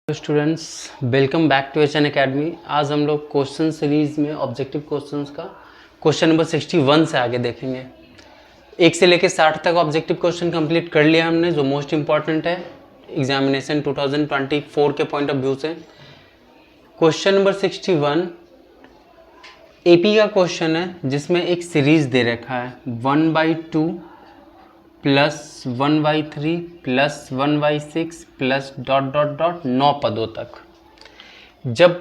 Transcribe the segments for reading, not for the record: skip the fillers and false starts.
Students, welcome back to HN academy. आज हम लोग क्वेश्चन सीरीज में ऑब्जेक्टिव क्वेश्चंस का क्वेश्चन नंबर 61 से आगे देखेंगे। 1 से लेकर 60 तक ऑब्जेक्टिव क्वेश्चन कंप्लीट कर लिया हमने, जो मोस्ट इंपॉर्टेंट है एग्जामिनेशन 2024 के पॉइंट ऑफ व्यू से। क्वेश्चन नंबर 61 एपी का क्वेश्चन है, जिसमें एक सीरीज दे रखा है 1/2 प्लस 1/3 प्लस 1/6 प्लस ... 9 पदों तक। जब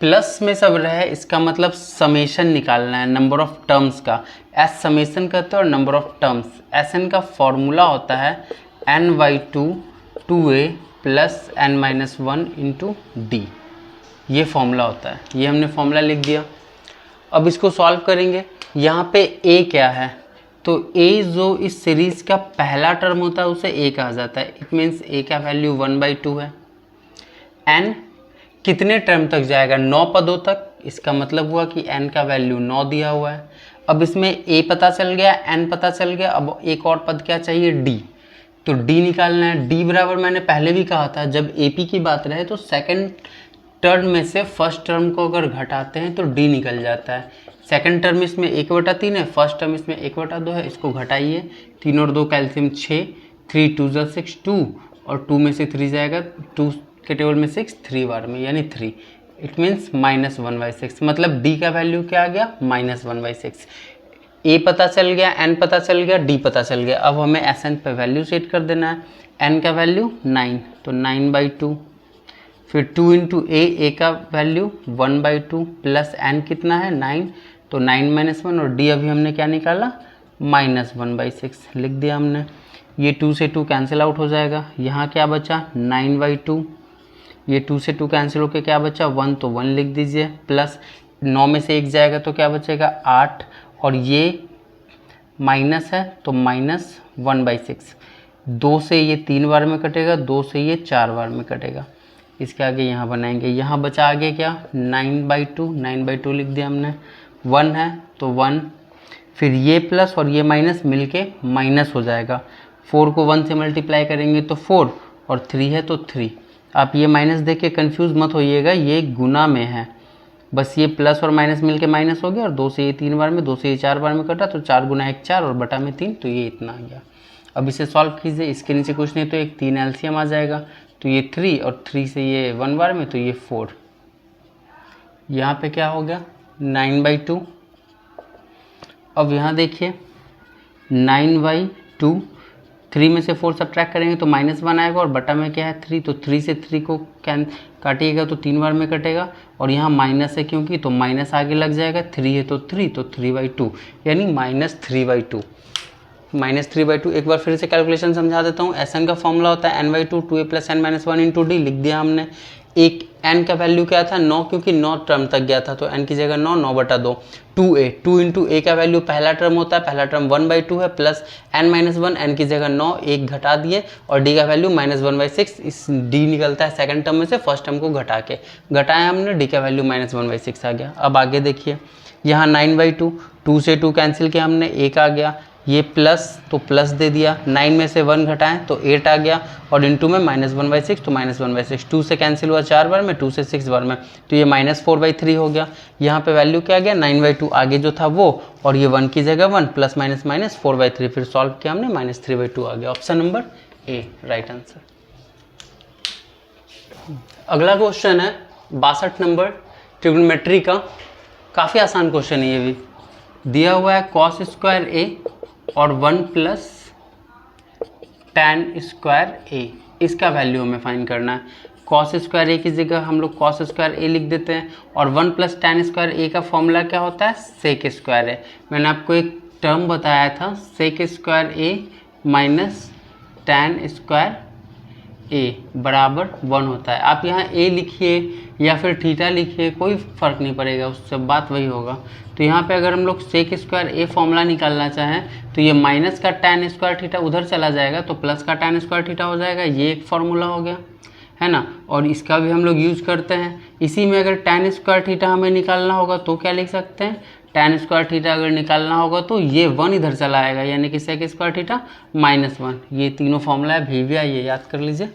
प्लस में सब रहे, इसका मतलब समेशन निकालना है नंबर ऑफ टर्म्स का। एस समेशन कहते हैं और number of terms S N का फॉर्मूला होता है n/2 2a plus n-1 into D. ये फॉर्मूला होता है, ये हमने फॉर्मूला लिख दिया। अब इसको सॉल्व करेंगे। यहाँ पे a क्या है, तो a जो इस सीरीज का पहला टर्म होता है उसे a कहा जाता है। इट मीन्स a का वैल्यू 1/2 है। n कितने टर्म तक जाएगा, 9 पदों तक। इसका मतलब हुआ कि n का वैल्यू 9 दिया हुआ है। अब इसमें a पता चल गया, n पता चल गया। अब एक और पद क्या चाहिए, d। तो d निकालना है। d बराबर मैंने पहले भी कहा था, जब AP की बात रहे तो सेकंड टर्म में से फर्स्ट टर्म को अगर घटाते हैं तो d निकल जाता है। सेकंड टर्म इसमें 1/3 है, फर्स्ट टर्म इसमें 1/2 है। इसको घटाइए, 3 और 2 कैल्शियम 6, 3 2 × 6 2, और 2 में से 3 जाएगा, 2 के टेबल में 6 3 बार में यानी 3। It means -1/6। मतलब d का वैल्यू क्या आ गया, -1/6। a पता चल गया, n पता चल गया, d पता चल गया। अब हमें Sn पे वैल्यू सेट कर देना है। n का वैल्यू 9, तो 9/2। फिर 2 इंटू a का वैल्यू 1/2 प्लस n कितना है 9, तो 9-1, और d अभी हमने क्या निकाला, -1/6 लिख दिया हमने। ये 2 से 2 कैंसिल आउट हो जाएगा। यहाँ क्या बचा, 9/2। ये 2 से 2 कैंसिल होकर क्या बचा, 1, तो 1 लिख दीजिए। प्लस 9 में से 1 जाएगा तो क्या बचेगा, 8, और ये माइनस है तो -1/6। 2 से ये 3 बार में कटेगा, 2 से ये 4 बार में कटेगा। इसके आगे यहाँ बनाएंगे। यहाँ बचा आगे क्या, 9/2। 9/2 लिख दिया हमने। 1 है तो 1, फिर ये प्लस और ये माइनस मिलके माइनस हो जाएगा। 4 को 1 से मल्टीप्लाई करेंगे तो 4, और 3 है तो 3। आप ये माइनस देख के कन्फ्यूज़ मत होइएगा, ये गुना में है। बस ये प्लस और माइनस मिलके माइनस हो गया, और 2 से ये 3 बार में, 2 से ये 4 बार में कटा, तो 4 गुना 1 4, और बटा में 3, तो ये इतना आ गया। अब इसे सॉल्व कीजिए। इसके नीचे कुछ नहीं तो एक 3 एलसीएम आ जाएगा, तो ये 3, और 3 से ये 1 बार में, तो ये 4। यहाँ पे क्या हो गया, 9/2। अब यहाँ देखिए 9/2, 3 में से 4 सब्ट्रैक्ट करेंगे तो -1 आएगा, और बटा में क्या है 3, तो 3 से 3 को काटिएगा तो 3 बार में कटेगा, और यहाँ माइनस है क्योंकि, तो माइनस आगे लग जाएगा। 3 है तो 3, तो 3/2 यानी -3/2। -3/2 एक बार फिर से कैलकुलेशन समझा देता हूँ। Sn का फॉर्मूला होता है n/2 2a plus n-1 into D. लिख दिया हमने। एक n का वैल्यू क्या था, 9, क्योंकि 9 टर्म तक गया था, तो n की जगह 9, 9/2। 2a, 2 इंटू a का वैल्यू पहला टर्म होता है, पहला टर्म 1/2 है, प्लस n-1, n की जगह 9, 1 घटा दिए, और d का वैल्यू -1/6। इस d निकलता है सेकंड टर्म में से फर्स्ट टर्म को घटाया हमने, d का वैल्यू -1/6 आ गया। अब आगे देखिए, यहाँ 9/2, 2 से 2 कैंसिल किया हमने, 1 आ गया। ये प्लस तो प्लस दे दिया, 9 में से 1 घटाएं तो 8 आ गया, और इनटू में -1/6, तो -1/6। 2 से कैंसिल हुआ 4 बार में, 2 से 6 बार में, तो ये -4/3 हो गया। यहाँ पे वैल्यू क्या आ गया, 9/2 आगे जो था वो, और ये 1 की जगह 1, प्लस माइनस माइनस 4/3। फिर सॉल्व किया हमने, -3/2 आ गया। Option number A right answer. अगला क्वेश्चन है 62 नंबर, ट्रिग्नोमेट्री का। काफ़ी आसान क्वेश्चन है ये भी। दिया हुआ है cos² a और 1 प्लस tan² a। इसका वैल्यू हमें फाइंड करना है। cos² a की जगह हम लोग cos² a लिख देते हैं, और 1 प्लस tan² a का फॉर्मूला क्या होता है, sec² a। मैंने आपको एक टर्म बताया था, sec² a minus tan² a बराबर 1 होता है। आप यहाँ a लिखिए या फिर थीटा लिखिए, कोई फ़र्क नहीं पड़ेगा, उससे बात वही होगा। तो यहाँ पे अगर हम लोग sec² a फॉर्मूला निकालना चाहें तो ये माइनस का tan² थीटा उधर चला जाएगा, तो प्लस का tan² थीटा हो जाएगा। ये एक फॉर्मूला हो गया है ना, और इसका भी हम लोग यूज़ करते हैं। इसी में अगर tan² थीटा हमें निकालना होगा तो क्या लिख सकते हैं, tan² थीटा अगर निकालना होगा तो ये 1 इधर चला आएगा, यानी कि sec² थीटा -1। ये तीनों फॉर्मूला है, भी ये याद कर लीजिए।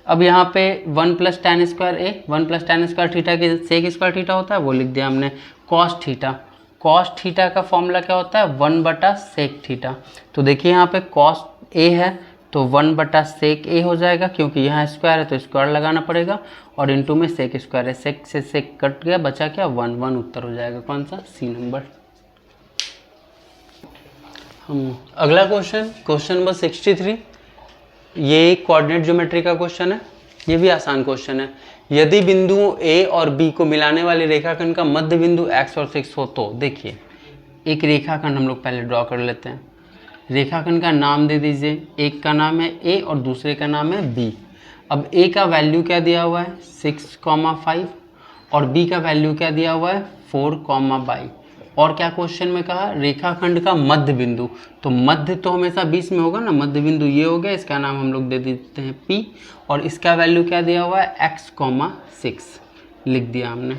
अब यहाँ पे 1 प्लस tan स्क्वायर ए, 1 प्लस tan स्क्वायर थीटा के सेक स्क्वायर थीटा होता है, वो लिख दिया हमने। कॉस थीटा, कॉस थीटा का फॉर्मूला क्या होता है 1 बटा सेक थीटा। तो देखिए यहाँ पे कॉस ए है तो 1 बटा सेक ए हो जाएगा, क्योंकि यहाँ स्क्वायर है तो स्क्वायर लगाना पड़ेगा, और इनटू में सेक स्क्वायर है, सेक से सेक कट गया, बचा क्या 1, 1 उत्तर हो जाएगा कौन सा, सी नंबर। अगला क्वेश्चन नंबर 63, ये कोऑर्डिनेट ज्योमेट्री का क्वेश्चन है, ये भी आसान क्वेश्चन है। यदि बिंदुओं ए और बी को मिलाने वाले रेखाखंड का मध्य बिंदु x और 6 हो तो देखिए एक रेखाखंड हम लोग पहले ड्रॉ कर लेते हैं। रेखाखंड का नाम दे दीजिए, एक का नाम है ए और दूसरे का नाम है बी। अब ए का वैल्यू क्या दिया हुआ है 6,5 और बी का वैल्यू क्या दिया हुआ है 4,22। और क्या क्वेश्चन में कहा रेखाखंड का मध्य बिंदु, तो मध्य तो हमेशा बीच में होगा ना, मध्य बिंदु ये हो गया, इसका नाम हम लोग दे देते हैं P, और इसका वैल्यू क्या दिया हुआ है x,6 लिख दिया हमने।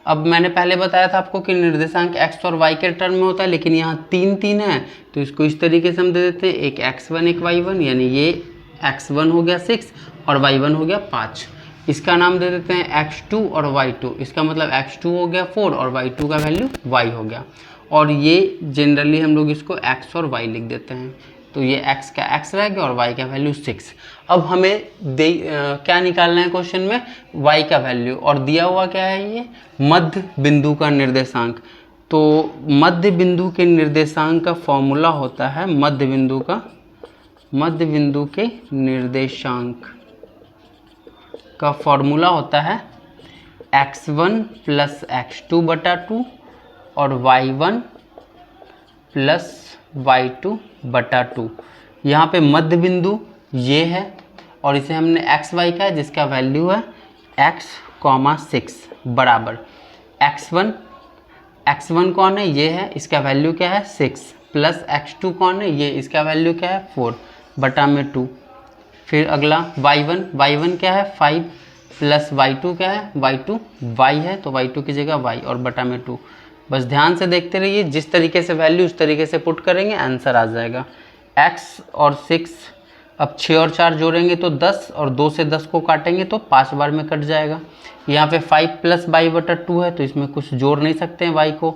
अब मैंने पहले बताया था आपको कि निर्देशांक x और y के टर्म में होता है, लेकिन यहाँ 3 है तो इसको इस तरीके से हम दे देते हैं, एक x1 एक y1, यानी ये x1 हो गया 6 और y1 हो गया 5। इसका नाम दे देते हैं x2 और y2, इसका मतलब x2 हो गया 4 और y2 का वैल्यू y हो गया, और ये जनरली हम लोग इसको x और y लिख देते हैं, तो ये x का x रह गया और y का वैल्यू 6। अब हमें क्या निकालना है क्वेश्चन में y का वैल्यू, और दिया हुआ क्या है ये मध्य बिंदु का निर्देशांक। तो मध्य बिंदु के निर्देशांक का फॉर्मूला होता है, मध्य बिंदु के निर्देशांक का फॉर्मूला होता है x1 प्लस x2 बटा 2 और y1 प्लस y2 बटा 2। यहाँ पे मध्य बिंदु ये है और इसे हमने एक्स वाई का है जिसका वैल्यू है x,6 बराबर x1 कौन है ये है, इसका वैल्यू क्या है 6 प्लस x2 कौन है ये, इसका वैल्यू क्या है 4 बटा में 2। फिर अगला y1 क्या है 5 प्लस y2 क्या है y2 y है तो y2 की जगह y और बटा में 2। बस ध्यान से देखते रहिए, जिस तरीके से वैल्यू उस तरीके से पुट करेंगे आंसर आ जाएगा। x और 6, अब 6 और 4 जोड़ेंगे तो 10 और 2 से 10 को काटेंगे तो 5 बार में कट जाएगा। यहाँ पे 5 प्लस y बटा 2 है तो इसमें कुछ जोड़ नहीं सकते हैं y को,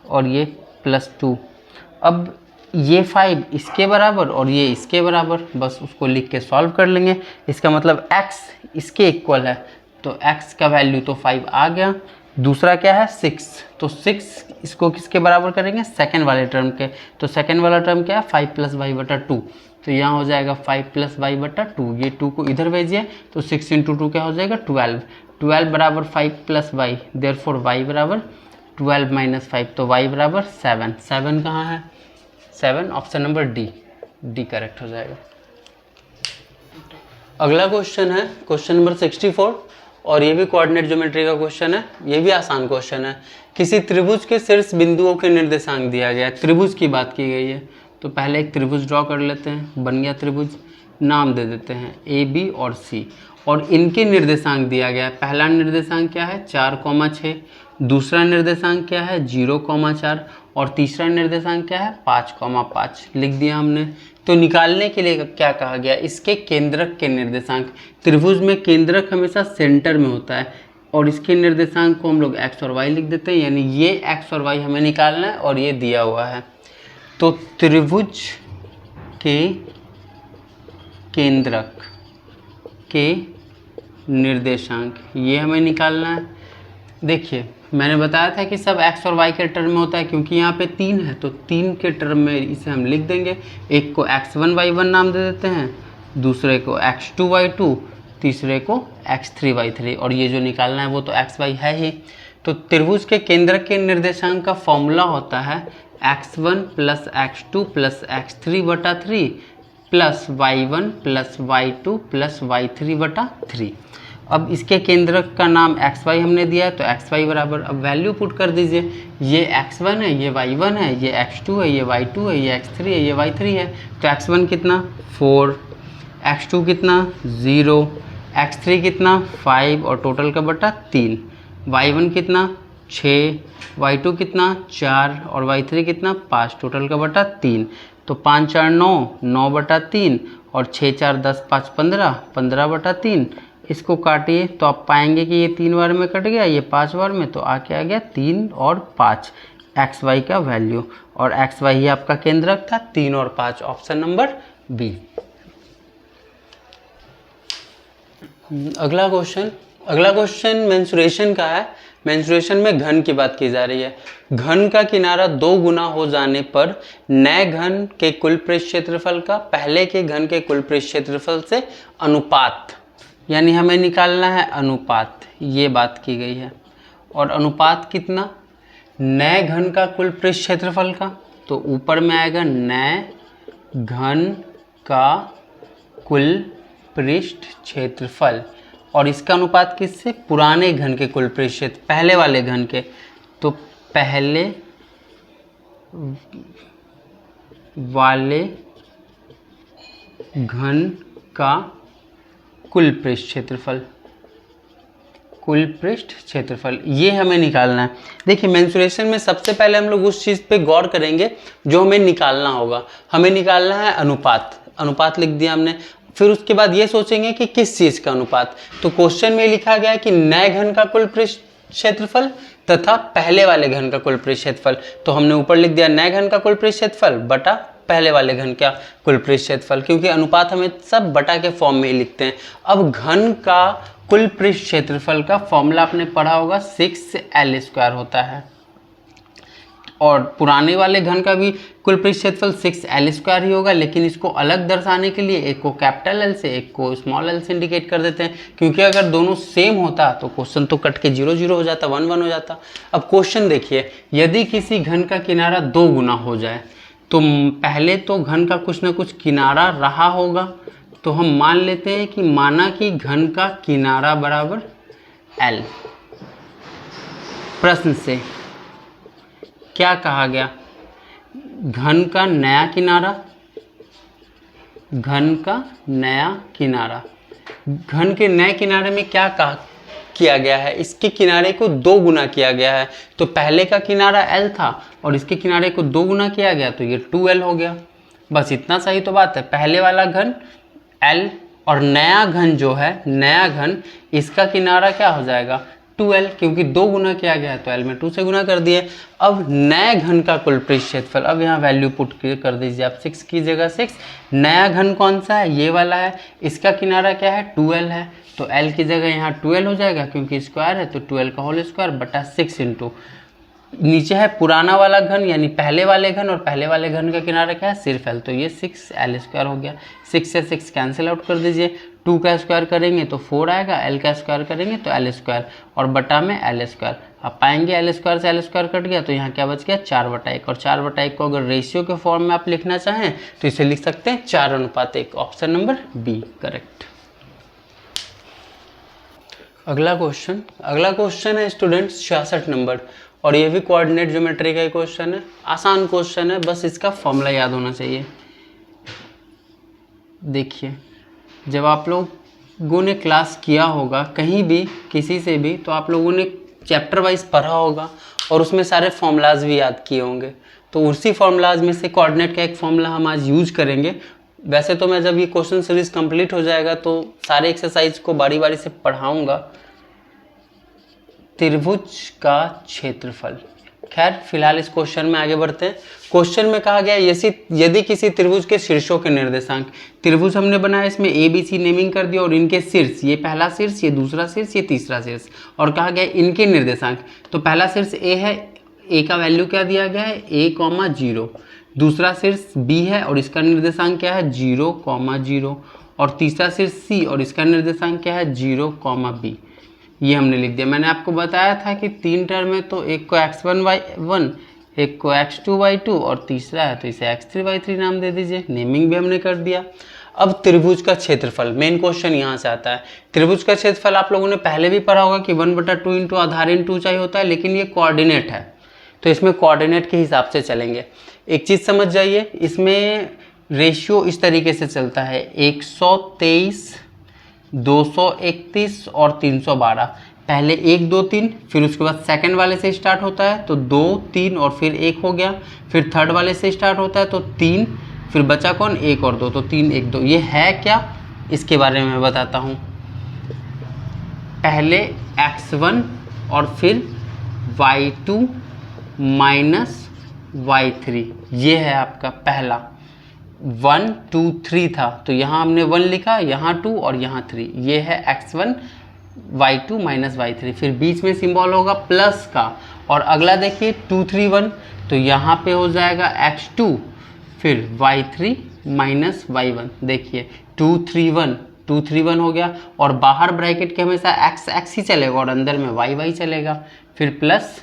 और ये प्लस 2। अब ये 5 इसके बराबर और ये इसके बराबर, बस उसको लिख के सॉल्व कर लेंगे। इसका मतलब x इसके इक्वल है तो x का वैल्यू तो 5 आ गया। दूसरा क्या है 6, तो 6 इसको किसके बराबर करेंगे सेकंड वाले टर्म के, तो सेकंड वाला टर्म क्या है 5 प्लस y बटा 2, तो यहाँ हो जाएगा 5 प्लस y बटा 2। ये 2 को इधर भेजिए तो 6 इंटू 2 क्या हो जाएगा 12 बराबर 5 प्लस y, देयरफॉर y बराबर 12 माइनस 5, तो y बराबर 7 कहाँ है 7, ऑप्शन नंबर डी करेक्ट हो जाएगा। अगला क्वेश्चन है क्वेश्चन नंबर 64 और ये भी कोऑर्डिनेट ज्योमेट्री का क्वेश्चन है, ये भी आसान क्वेश्चन है। किसी त्रिभुज के शीर्ष बिंदुओं के निर्देशांक दिया गया है, त्रिभुज की बात की गई है, तो पहले एक त्रिभुज ड्रॉ कर लेते हैं। बन गया त्रिभुज, नाम दे देते हैं ए बी और सी, और इनके निर्देशांक दिया गया है। पहला निर्देशांक क्या है 4,6, दूसरा निर्देशांक क्या है 0,4 और तीसरा निर्देशांक क्या है 5,5 लिख दिया हमने। तो निकालने के लिए क्या कहा गया, इसके केंद्रक के निर्देशांक। त्रिभुज में केंद्रक हमेशा सेंटर में होता है और इसके निर्देशांक को हम लोग x और y लिख देते हैं, यानी ये x और y हमें निकालना है और ये दिया हुआ है। तो त्रिभुज के केंद्रक के निर्देशांक ये हमें निकालना है। देखिए मैंने बताया था कि सब x और y के टर्म में होता है, क्योंकि यहाँ पे 3 है तो 3 के टर्म में इसे हम लिख देंगे। एक को x1 y1 नाम दे देते हैं, दूसरे को x2 y2, तीसरे को x3 y3, और ये जो निकालना है वो तो x y है ही। तो त्रिभुज के केंद्र के निर्देशांक का फॉर्मूला होता है x1 plus x2 plus x3 बटा 3 plus y1 plus y2 plus y3 बटा 3। अब इसके केंद्रक का नाम xy हमने दिया है तो xy बराबर, अब वैल्यू पुट कर दीजिए, ये x1 है ये y1 है ये x2 है ये y2 है ये x3 है ये y3 है। तो x1 कितना 4, x2 कितना 0, x3 कितना 5 और टोटल का बटा 3, y1 कितना 6, y2 कितना 4 और y3 कितना 5, टोटल का बटा 3। तो 5 4 9, 9/3 और 6 4 10 5 15, 15/3। इसको काटिए तो आप पाएंगे कि ये 3 बार में कट गया, ये 5 बार में, तो आके आ गया 3 और 5 एक्स वाई का वैल्यू, और एक्स वाई ही आपका केंद्रक था 3 और 5, ऑप्शन नंबर बी। अगला क्वेश्चन मेंसुरेशन का है। मेंसुरेशन में घन की बात की जा रही है। घन का किनारा 2 गुना हो जाने पर नए घन के कुल पृष्ठ क्षेत्रफल का पहले के घन के कुल पृष्ठ क्षेत्रफल से अनुपात, यानी हमें निकालना है अनुपात, ये बात की गई है। और अनुपात कितना? नए घन का कुल पृष्ठ क्षेत्रफल का, तो ऊपर में आएगा नए घन का कुल पृष्ठ क्षेत्रफल, और इसका अनुपात किससे? पुराने घन के कुल पृष्ठ क्षेत्र, पहले वाले घन के, तो पहले वाले घन का कुल पृष्ठ क्षेत्रफल, कुल पृष्ठ क्षेत्रफल, ये हमें निकालना है। देखिए मेंसुरेशन में सबसे पहले हम लोग उस चीज़ पे गौर करेंगे जो हमें निकालना होगा। हमें निकालना है अनुपात, अनुपात लिख दिया हमने। फिर उसके बाद ये सोचेंगे कि किस चीज़ का अनुपात, तो क्वेश्चन में लिखा गया है कि नए घन का कुल पृष्ठ क्षेत्रफल तथा पहले वाले घन का कुल पृष्ठ क्षेत्रफल, तो हमने ऊपर लिख दिया नए घन का कुल पृष्ठ क्षेत्रफल बटा पहले वाले घन का कुल पृष्ठ क्षेत्रफल, क्योंकि अनुपात हमें सब बटा के फॉर्म में ही लिखते हैं। अब घन का कुल पृष्ठ क्षेत्रफल का फॉर्मूला आपने पढ़ा होगा 6L² होता है, और पुराने वाले घन का भी कुल पृष्ठ क्षेत्रफल 6L² ही होगा, लेकिन इसको अलग दर्शाने के लिए एक को कैपिटल L से एक को स्मॉल l से इंडिकेट कर देते हैं, क्योंकि अगर दोनों सेम होता तो क्वेश्चन तो कट के 0 0 हो जाता, 1 1 हो जाता। अब क्वेश्चन देखिए, यदि किसी घन का किनारा 2 गुना हो जाए तो पहले तो घन का कुछ ना कुछ किनारा रहा होगा, तो हम मान लेते हैं कि माना कि घन का किनारा बराबर L। प्रश्न से क्या कहा गया? घन का नया किनारा, घन का नया किनारा, घन के नए किनारे में क्या किया गया है? इसके किनारे को 2 गुना किया गया है, तो पहले का किनारा L था और इसके किनारे को 2 गुना किया गया, तो ये 2L हो गया। बस इतना सही तो बात है। पहले वाला घन L और नया घन जो है, नया घन, इसका किनारा क्या हो जाएगा? 2L, क्योंकि 2 गुना किया गया है तो L में 2 से गुना कर दिए। अब नए घन का कुल पृष्ठ क्षेत्रफल, अब यहाँ वैल्यू पुट कर दीजिए आप, 6 की जगह 6। नया घन कौन सा है? ये वाला है। इसका किनारा क्या है? 2L है, तो L की जगह यहाँ 2L हो जाएगा, क्योंकि स्क्वायर है तो 12 का होल स्क्वायर बटा 6 इंटू नीचे है पुराना वाला घन यानी पहले वाले घन, और पहले वाले घन का किनारा क्या है? सिर्फ L, तो ये 6L² हो गया। 6 से 6 कैंसिल आउट कर दीजिए, 2 का स्क्वायर करेंगे तो 4 आएगा, L का स्क्वायर करेंगे तो L², और बटा में L²। आप पाएंगे L² से L² कट गया, तो यहाँ क्या बच गया? 4/1, और 4/1 को अगर रेशियो के फॉर्म में आप लिखना चाहें तो इसे लिख सकते हैं 4:1, ऑप्शन नंबर बी करेक्ट। अगला क्वेश्चन है स्टूडेंट्स 66 नंबर, और ये भी कोऑर्डिनेट ज्योमेट्री का ही क्वेश्चन है। आसान क्वेश्चन है, बस इसका फॉर्मूला याद होना चाहिए। देखिए, जब आप लोगों ने क्लास किया होगा कहीं भी किसी से भी, तो आप लोगों ने चैप्टर वाइज पढ़ा होगा और उसमें सारे फॉर्मूलाज भी याद किए होंगे। तो उसी फॉर्मूलाज में से कोऑर्डिनेट का एक फॉर्मूला हम आज यूज करेंगे। वैसे तो मैं जब ये क्वेश्चन सीरीज कंप्लीट हो जाएगा तो सारे एक्सरसाइज को बारी बारी से पढ़ाऊंगा। त्रिभुज का क्षेत्रफल। खैर फिलहाल इस क्वेश्चन में आगे बढ़ते हैं। क्वेश्चन में कहा गया यदि किसी त्रिभुज के शीर्षों के निर्देशांक, त्रिभुज हमने बनाया, इसमें ABC नेमिंग कर दिया, और इनके शीर्ष, ये पहला शीर्ष, ये दूसरा शीर्ष, ये तीसरा शीर्ष, और कहा गया इनके निर्देशांक। तो पहला शीर्ष A है, A का वैल्यू क्या दिया गया है? A,0। दूसरा शीर्ष B है और इसका निर्देशांक क्या है? 0,0। और तीसरा शीर्ष C और इसका निर्देशांक क्या है? 0,B। ये हमने लिख दिया। मैंने आपको बताया था कि 3 टर्म है, तो एक को x1/1, एक को x2/2 और तीसरा है तो इसे x3/3 नाम दे दीजिए। नेमिंग भी हमने कर दिया। अब त्रिभुज का क्षेत्रफल, मेन क्वेश्चन यहाँ से आता है। त्रिभुज का क्षेत्रफल आप लोगों ने पहले भी पढ़ा होगा कि 1/2 इंटू आधार इन 2 ऊंचाई होता है, लेकिन ये कोऑर्डिनेट है तो इसमें कोऑर्डिनेट के हिसाब से चलेंगे। एक चीज़ समझ जाइए, इसमें रेशियो इस तरीके से चलता है 123, 231 और 312। पहले 1 2 3, फिर उसके बाद सेकंड वाले से स्टार्ट होता है तो 2 3 और फिर 1 हो गया, फिर थर्ड वाले से स्टार्ट होता है तो 3 फिर बचा कौन, 1 और 2, तो 3 1 2। ये है क्या, इसके बारे में मैं बताता हूँ। पहले x1 और फिर y2 माइनस y3, ये है आपका पहला। 1 2 3 था तो यहाँ हमने 1 लिखा, यहाँ 2 और यहाँ 3, ये है x1 y2 माइनस y3। फिर बीच में सिंबल होगा प्लस का, और अगला देखिए 2 3 1, तो यहाँ पे हो जाएगा x2 फिर y3 माइनस y1। देखिए 2 3 1 2 3 1 हो गया, और बाहर ब्रैकेट के हमेशा x x ही चलेगा और अंदर में y y चलेगा। फिर प्लस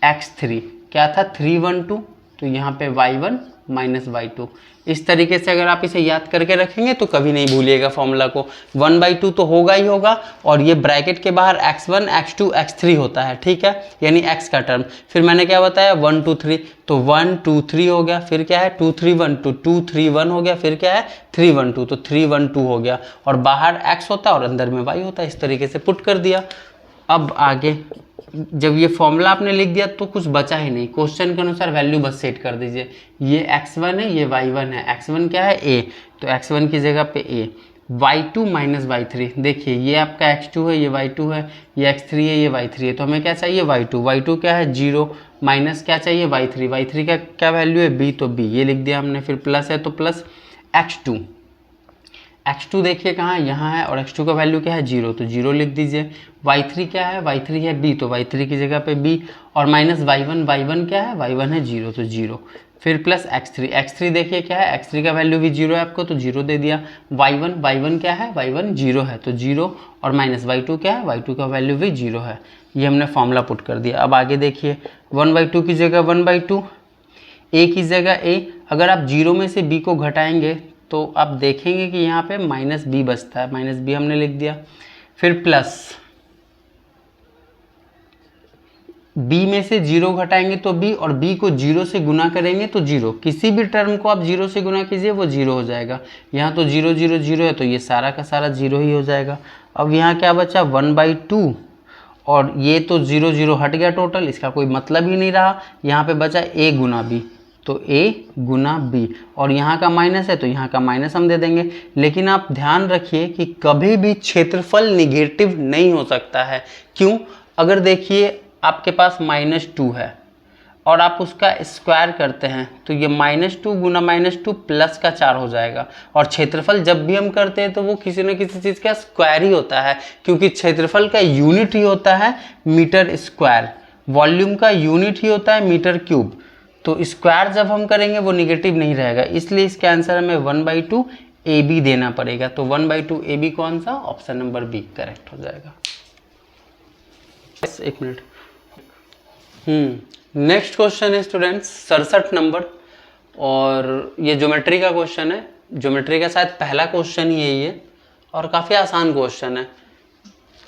x3, क्या था 3 1 2, तो यहाँ पे y1 माइनस y2। इस तरीके से अगर आप इसे याद करके रखेंगे तो कभी नहीं भूलिएगा फॉर्मूला को। 1/2 तो होगा ही होगा, और ये ब्रैकेट के बाहर x1 x2 x3 होता है, ठीक है, यानी x का टर्म। फिर मैंने क्या बताया 1 2 3, तो 1 2 3 हो गया, फिर क्या है 2 3 1 2 2 3 1 हो गया, फिर क्या है 3 1 2, तो 3 1 2 हो गया, और बाहर x होता है और अंदर में y होता है। इस तरीके से पुट कर दिया। अब आगे जब ये फॉर्मूला आपने लिख दिया तो कुछ बचा ही नहीं, क्वेश्चन के अनुसार वैल्यू बस सेट कर दीजिए। ये x1 है, ये y1 है। x1 क्या है a, तो x1 की जगह पे a, y2 माइनस y3। देखिए ये आपका x2 है, ये y2 है, ये x3 है, ये y3 है, तो हमें क्या चाहिए y2। y2 क्या है 0, माइनस क्या चाहिए y3। y3 का क्या वैल्यू है b, तो b ये लिख दिया हमने। फिर प्लस है तो प्लस x2। x2 देखिए कहाँ है, यहाँ है, और x2 का वैल्यू क्या है 0, तो 0 लिख दीजिए। y3 क्या है, y3 है b, तो y3 की जगह पे b, और माइनस y1, y1 क्या है, y1 है 0, तो 0। फिर प्लस x3, x3 देखिए क्या है, x3 का वैल्यू भी 0 है आपको, तो 0 दे दिया। y1 क्या है, y1 0 है, तो 0, और माइनस y2 क्या है, y2 का वैल्यू भी 0 है। ये हमने फॉर्मूला पुट कर दिया। अब आगे देखिए 1/2 की जगह 1/2, a की जगह a। अगर आप 0 में से b को घटाएंगे तो आप देखेंगे कि यहाँ पे माइनस b बचता है, माइनस b हमने लिख दिया। फिर प्लस b में से 0 घटाएंगे तो b, और b को 0 से गुना करेंगे तो 0। किसी भी टर्म को आप 0 से गुना कीजिए वो 0 हो जाएगा। यहाँ तो 0 0 0 है, तो ये सारा का सारा 0 ही हो जाएगा। अब यहाँ क्या बचा 1/2, और ये तो 0 0 हट गया टोटल, इसका कोई मतलब ही नहीं रहा। यहाँ पे बचा a गुना b, तो a गुना b, और यहाँ का माइनस है तो यहाँ का माइनस हम दे देंगे। लेकिन आप ध्यान रखिए कि कभी भी क्षेत्रफल निगेटिव नहीं हो सकता है। क्यों? अगर देखिए आपके पास -2 है और आप उसका स्क्वायर करते हैं तो ये -2 गुना -2 प्लस का 4 हो जाएगा। और क्षेत्रफल जब भी हम करते हैं तो वो किसी न किसी चीज़ का स्क्वायर ही होता है, क्योंकि क्षेत्रफल का यूनिट ही होता है मीटर स्क्वायर, वॉल्यूम का यूनिट ही होता है मीटर क्यूब। तो स्क्वायर जब हम करेंगे वो निगेटिव नहीं रहेगा, इसलिए इसके आंसर हमें 1/2 AB देना पड़ेगा। तो 1/2 AB कौन सा, ऑप्शन नंबर बी करेक्ट हो जाएगा। बस एक मिनट। नेक्स्ट क्वेश्चन है स्टूडेंट्स 67 नंबर, और ये ज्योमेट्री का क्वेश्चन है। ज्योमेट्री का शायद पहला क्वेश्चन ही है ये, और काफ़ी आसान क्वेश्चन है,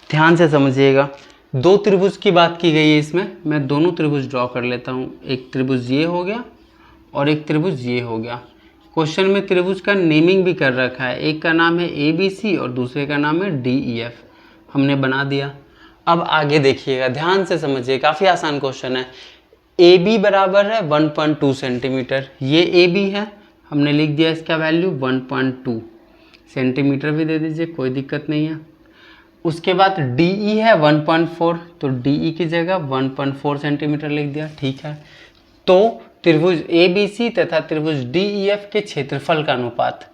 ध्यान से समझिएगा। दो त्रिभुज की बात की गई है इसमें। मैं दोनों त्रिभुज ड्रॉ कर लेता हूँ। एक त्रिभुज ये हो गया और एक त्रिभुज ये हो गया। क्वेश्चन में त्रिभुज का नेमिंग भी कर रखा है, एक का नाम है ABC और दूसरे का नाम है DEF, हमने बना दिया। अब आगे देखिएगा, ध्यान से समझिए, काफ़ी आसान क्वेश्चन है। AB बराबर है 1.2 सेंटीमीटर, ये AB है, हमने लिख दिया इसका वैल्यू 1.2 सेंटीमीटर भी दे दीजिए, कोई दिक्कत नहीं है। उसके बाद DE है 1.4, तो DE की जगह 1.4 सेंटीमीटर लिख दिया, ठीक है। तो त्रिभुज ABC तथा त्रिभुज DEF के क्षेत्रफल का अनुपात।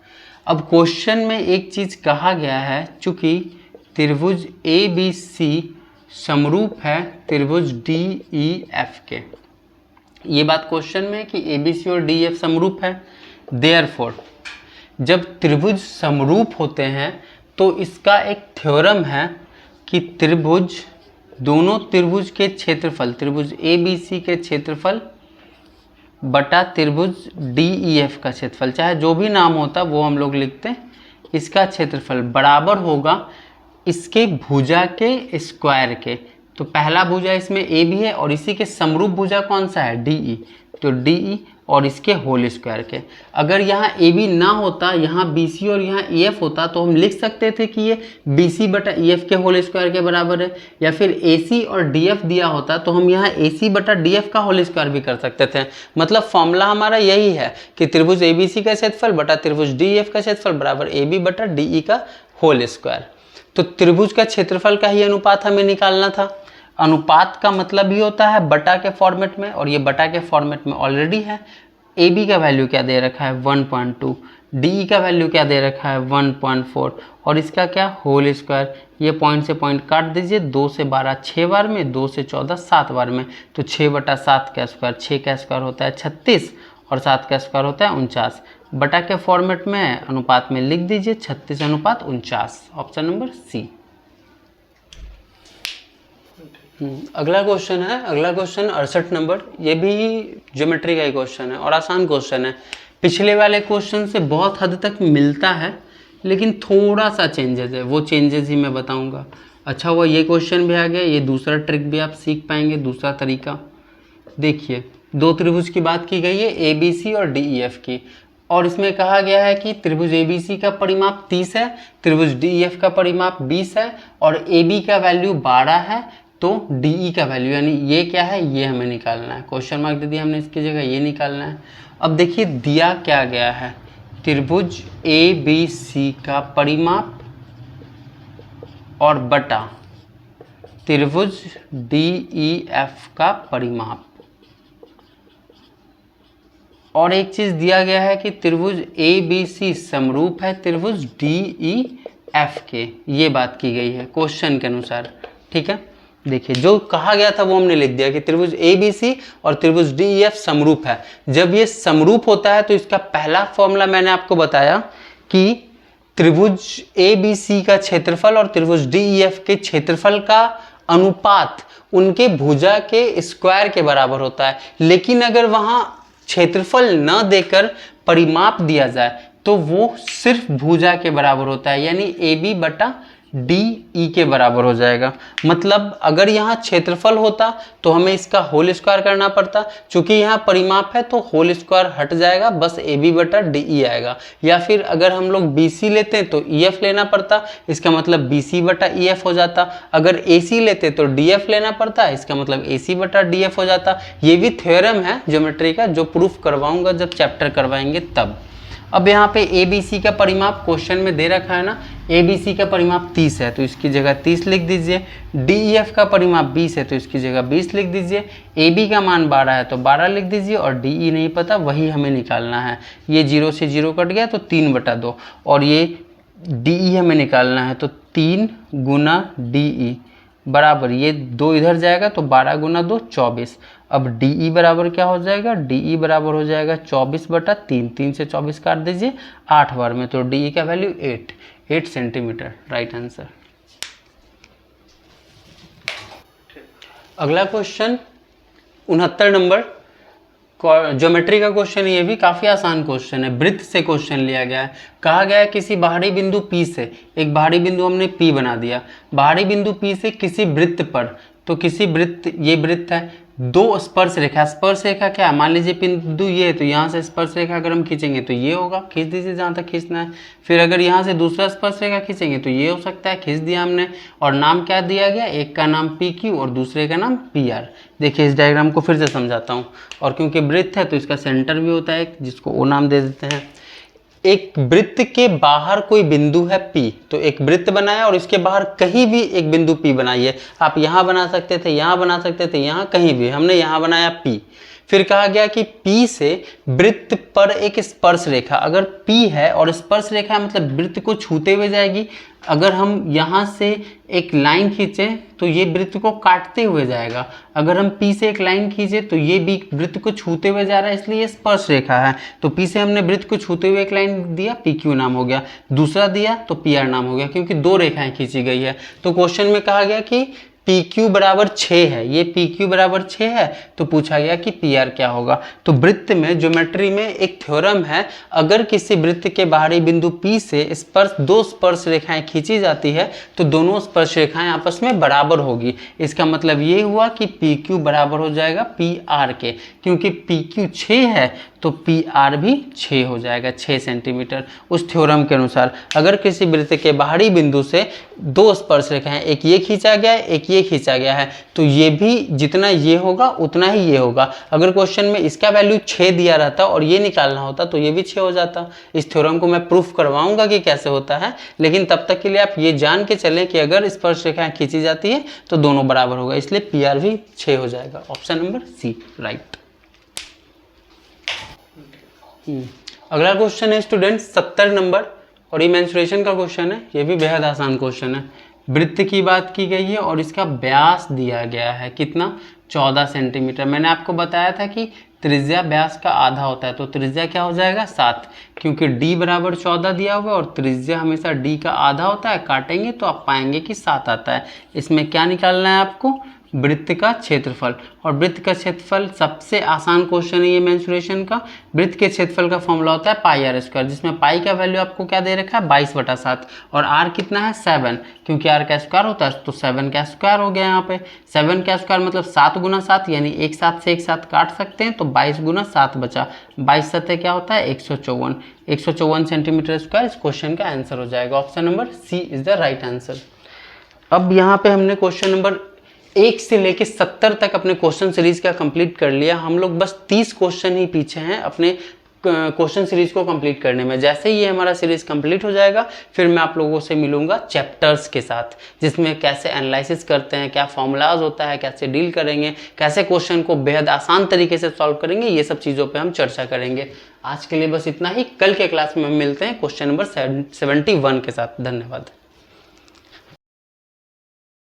अब क्वेश्चन में एक चीज़ कहा गया है, चूंकि त्रिभुज ABC समरूप है त्रिभुज DEF के, ये बात क्वेश्चन में कि ABC और DEF समरूप है। देयरफॉर जब त्रिभुज समरूप होते हैं तो इसका एक थ्योरम है कि त्रिभुज, दोनों त्रिभुज के क्षेत्रफल, त्रिभुज ABC के क्षेत्रफल बटा त्रिभुज DEF का क्षेत्रफल, चाहे जो भी नाम होता वो हम लोग लिखते हैं, इसका क्षेत्रफल बराबर होगा इसके भुजा के स्क्वायर के। तो पहला भुजा इसमें AB है और इसी के समरूप भुजा कौन सा है DE, तो DE और इसके होल स्क्वायर के। अगर यहाँ ए बी ना होता, यहाँ बी सी और यहाँ ई एफ होता, तो हम लिख सकते थे कि ये बी सी बटा ई एफ के होल स्क्वायर के बराबर है। या फिर ए सी और डी एफ दिया होता तो हम यहाँ ए सी बटा डी एफ का होल स्क्वायर भी कर सकते थे। मतलब फॉर्मूला हमारा यही है कि त्रिभुज ए बी सी का क्षेत्रफल बटा त्रिभुज डी एफ का क्षेत्रफल बराबर ए बी बटा डी ई का होल स्क्वायर। तो त्रिभुज का क्षेत्रफल का ही अनुपात हमें निकालना था। अनुपात का मतलब ही होता है बटा के फॉर्मेट में, और ये बटा के फॉर्मेट में ऑलरेडी है। ए बी का वैल्यू क्या दे रखा है 1.2, डी ई का वैल्यू क्या दे रखा है 1.4, और इसका क्या होल स्क्वायर। ये पॉइंट से पॉइंट काट दीजिए, 2 से 12 6 बार में, 2 से 14 7 बार में, तो 6 बटा 7 का स्क्वायर, 6 का स्क्वायर होता है 36 और 7 का स्क्वायर होता है 49। बटा के फॉर्मेट में अनुपात में लिख दीजिए 36:49, ऑप्शन नंबर सी। अगला क्वेश्चन है, अगला क्वेश्चन 68 नंबर। ये भी ज्योमेट्री का ही क्वेश्चन है और आसान क्वेश्चन है। पिछले वाले क्वेश्चन से बहुत हद तक मिलता है, लेकिन थोड़ा सा चेंजेस है, वो चेंजेस ही मैं बताऊंगा। अच्छा हुआ ये क्वेश्चन भी आ गया, ये दूसरा ट्रिक भी आप सीख पाएंगे, दूसरा तरीका। देखिए, दो त्रिभुज की बात की गई है, ए बी सी और डी ई एफ की, और इसमें कहा गया है कि त्रिभुज ए बी सी का परिमाप 30 है, त्रिभुज डी ई एफ का परिमाप 20 है, और ए बी का वैल्यू 12 है, तो डी ई का वैल्यू यानी ये क्या है, ये हमें निकालना है। क्वेश्चन मार्क दे दिया हमने, इसकी जगह ये निकालना है। अब देखिए दिया क्या गया है, त्रिभुज ए बी सी का परिमाप और बटा त्रिभुज डी ई एफ का परिमाप, और एक चीज दिया गया है कि त्रिभुज ए बी सी समरूप है त्रिभुज डी ई एफ के। ये बात की गई है क्वेश्चन के अनुसार, ठीक है। देखिए जो कहा गया था वो हमने लिख दिया कि त्रिभुज ए बी सी और त्रिभुज डी ई एफ समरूप है। जब ये समरूप होता है तो इसका पहला फॉर्मूला मैंने आपको बताया कि त्रिभुज ए बी सी का क्षेत्रफल और त्रिभुज डी ई एफ के क्षेत्रफल का अनुपात उनके भुजा के स्क्वायर के बराबर होता है। लेकिन अगर वहां क्षेत्रफल न देकर परिमाप दिया जाए तो वो सिर्फ भुजा के बराबर होता है, यानी ए बी बटा डी ई के बराबर हो जाएगा। मतलब अगर यहाँ क्षेत्रफल होता तो हमें इसका होल स्क्वायर करना पड़ता, चूंकि यहाँ परिमाप है तो होल स्क्वायर हट जाएगा, बस ए बी बटा डी ई आएगा। या फिर अगर हम लोग बी सी लेते हैं तो ई एफ लेना पड़ता, इसका मतलब बी सी बटा ई एफ हो जाता। अगर ए सी लेते तो डी एफ लेना पड़ता, इसका मतलब ए सी बटा डी एफ हो जाता। ये भी थ्योरम है ज्योमेट्री का, जो प्रूफ करवाऊंगा जब चैप्टर करवाएंगे तब। अब यहाँ पे ए बी सी का परिमाप क्वेश्चन में दे रखा है ना, ए बी सी का परिमाप 30 है तो इसकी जगह 30 लिख दीजिए। डी ई एफ का परिमाप 20 है तो इसकी जगह 20 लिख दीजिए। ए बी का मान 12 है तो 12 लिख दीजिए, और डी ई नहीं पता, वही हमें निकालना है। ये 0 से 0 कट गया तो 3/2, और ये डी ई हमें निकालना है तो 3 गुना डी ई बराबर, ये 2 इधर जाएगा तो 12 गुना 2 24। अब डी ई बराबर क्या हो जाएगा, डी ई बराबर हो जाएगा 24/3, 3 से 24 काट दीजिए 8 बार में, तो डी ई का वैल्यू 8 सेंटीमीटर, राइट आंसर। अगला क्वेश्चन 69 नंबर ज्योमेट्री का क्वेश्चन, ये भी काफ़ी आसान क्वेश्चन है। वृत्त से क्वेश्चन लिया गया है। कहा गया है किसी बाहरी बिंदु P से, एक बाहरी बिंदु हमने P बना दिया, बाहरी बिंदु P से किसी वृत्त पर, तो किसी वृत्त, ये वृत्त है, 2 स्पर्श रेखा। स्पर्श रेखा क्या है, मान लीजिए बिंदु ये है तो यहाँ से स्पर्श रेखा अगर हम खींचेंगे तो ये होगा, खींच दीजिए जहाँ तक खींचना है। फिर अगर यहाँ से दूसरा स्पर्श रेखा खींचेंगे तो ये हो सकता है, खींच दिया हमने। और नाम क्या दिया गया, एक का नाम पी क्यू और दूसरे का नाम पी आर। देखिए इस डायग्राम को फिर से समझाता हूँ, और क्योंकि वृत्त है तो इसका सेंटर भी होता है जिसको ओ नाम दे देते हैं। एक वृत्त के बाहर कोई बिंदु है P, तो एक वृत्त बनाया और इसके बाहर कहीं भी एक बिंदु P बनाइए। आप यहाँ बना सकते थे, यहाँ बना सकते थे, यहाँ कहीं भी, हमने यहाँ बनाया P। फिर कहा गया कि P से वृत्त पर एक स्पर्श रेखा, अगर P है और स्पर्श रेखा है मतलब वृत्त को छूते हुए जाएगी। अगर हम यहाँ से एक लाइन खींचें तो ये वृत्त को काटते हुए जाएगा। अगर हम P से एक लाइन खींचे तो ये भी वृत्त को छूते हुए जा रहा है, इसलिए ये स्पर्श रेखा है। तो P से हमने वृत्त को छूते हुए एक लाइन दिया, PQ नाम हो गया। दूसरा दिया तो PR नाम हो गया, क्योंकि 2 रेखाएं खींची गई है। तो क्वेश्चन में कहा गया कि PQ बराबर 6 है, ये PQ बराबर 6 है, तो पूछा गया कि PR क्या होगा। तो वृत्त में, ज्योमेट्री में एक थ्योरम है, अगर किसी वृत्त के बाहरी बिंदु P से दो स्पर्श रेखाएं खींची जाती है तो दोनों स्पर्श रेखाएं आपस में बराबर होगी। इसका मतलब ये हुआ कि PQ बराबर हो जाएगा PR के, क्योंकि PQ 6 है तो पी आर भी 6 हो जाएगा, 6 सेंटीमीटर उस थ्योरम के अनुसार। अगर किसी वृत्त के बाहरी बिंदु से 2 स्पर्शरेखा हैं, एक ये खींचा गया है, एक ये खींचा गया है, तो ये भी जितना ये होगा उतना ही ये होगा। अगर क्वेश्चन में इसका वैल्यू 6 दिया रहता और ये निकालना होता तो ये भी 6 हो जाता। इस थ्योरम को मैं प्रूफ करवाऊंगा कि कैसे होता है, लेकिन तब तक के लिए आप ये जान के चलें कि अगर स्पर्शरेखाएं खींची जाती है तो दोनों बराबर होगा, इसलिए पी आर भी 6 हो जाएगा। Option number C right. अगला क्वेश्चन है स्टूडेंट 70 नंबर, और ये मेंस्ट्रुएशन का क्वेश्चन है। ये भी बेहद आसान क्वेश्चन है। वृत्त की बात की गई है और इसका व्यास दिया गया है कितना, 14 सेंटीमीटर। मैंने आपको बताया था कि त्रिज्या व्यास का आधा होता है, तो त्रिज्या क्या हो जाएगा 7, क्योंकि d बराबर 14 दिया हुआ है और त्रिज्या हमेशा d का आधा होता है। काटेंगे तो आप पाएंगे कि 7 आता है। इसमें क्या निकालना है आपको, वृत्त का क्षेत्रफल। और वृत्त का क्षेत्रफल सबसे आसान क्वेश्चन है ये मेंस्ट्रुएशन का। वृत्त के क्षेत्रफल का फॉर्मूला होता है पाई आर स्क्वायर, जिसमें पाई का वैल्यू आपको क्या दे रखा है 22/7, और आर कितना है 7, क्योंकि आर का स्क्वायर होता है तो 7 का स्क्वायर हो गया। यहाँ पे 7 का स्क्वायर मतलब 7 गुना 7, यानी एक साथ से एक साथ काट सकते हैं, तो 22 गुना 7 बचा, 22 सतह क्या होता है 154, 154 सेंटीमीटर स्क्वायर इस क्वेश्चन का आंसर हो जाएगा। Option number C is the right answer. अब यहाँ पे हमने क्वेश्चन नंबर 1 से लेके 70 तक अपने क्वेश्चन सीरीज का कंप्लीट कर लिया। हम लोग बस 30 क्वेश्चन ही पीछे हैं अपने क्वेश्चन सीरीज को कंप्लीट करने में। जैसे ही ये हमारा सीरीज कंप्लीट हो जाएगा फिर मैं आप लोगों से मिलूंगा चैप्टर्स के साथ, जिसमें कैसे एनालिसिस करते हैं, क्या फॉर्मूलाज होता है, कैसे डील करेंगे, कैसे क्वेश्चन को बेहद आसान तरीके से सॉल्व करेंगे, ये सब चीज़ों पे हम चर्चा करेंगे। आज के लिए बस इतना ही। कल के क्लास में हम मिलते हैं क्वेश्चन नंबर 71 के साथ। धन्यवाद।